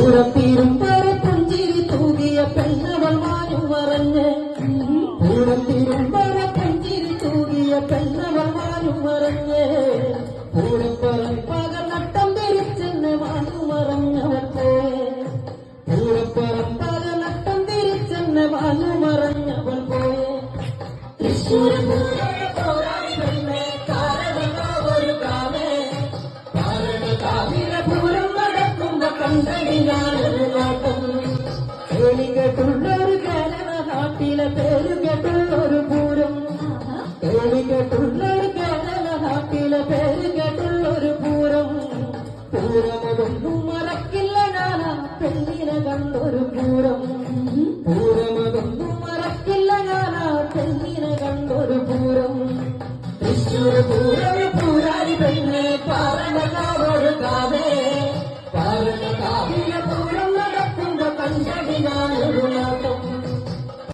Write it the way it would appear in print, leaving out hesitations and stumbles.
പൂരത്തിരുമ്പൊരു പുഞ്ചിരി തൂകിയ പെണ്ണവൾ മാഞ്ഞു മറഞ്ഞ് പൂരത്തിരുമ്പൊരു പുഞ്ചിരി തൂകിയ പെണ്ണവൾ മാഞ്ഞു മറഞ്ഞ് പൂരപ്പറം പകനട്ടം തിരിച്ചെന്ന് മാഞ്ഞു മറഞ്ഞവൾ പോയെ പൂരപ്പറം പകനട്ടം തിരിച്ചെന്ന് മാഞ്ഞു മറഞ്ഞവൾ പോയെ തൃശ്ശൂർ പോരാടി പെണ്ണെ കാരണമോ ഒരു കാവേ കാവിലെ പൂരം നടക്കുമ്പോ കണ്ടടിയാനൊരു നോട്ടം കേളികെട്ടുള്ളൊരു കേരള നാട്ടിലെ പേരുകെട്ടുള്ളൊരു പൂരം കേളികെട്ടുള്ളൊരു കേരള നാട്ടിലെ പേരുകെട്ടുള്ളൊരു പൂരം പൂരമതൊന്നും മറക്കില്ല ഞാനാ പെണ്ണിനെ കണ്ടൊരു പൂരം പൂരമതൊന്നും മറക്കില്ല ഞാനാ പെണ്ണിനെ കണ്ടൊരു പൂരം തൃശ്ശൂർ പൂരം പൂരാരി പെണ്ണ് പാറണ കാവൊരു കാവേ പാറണ കാവിലെ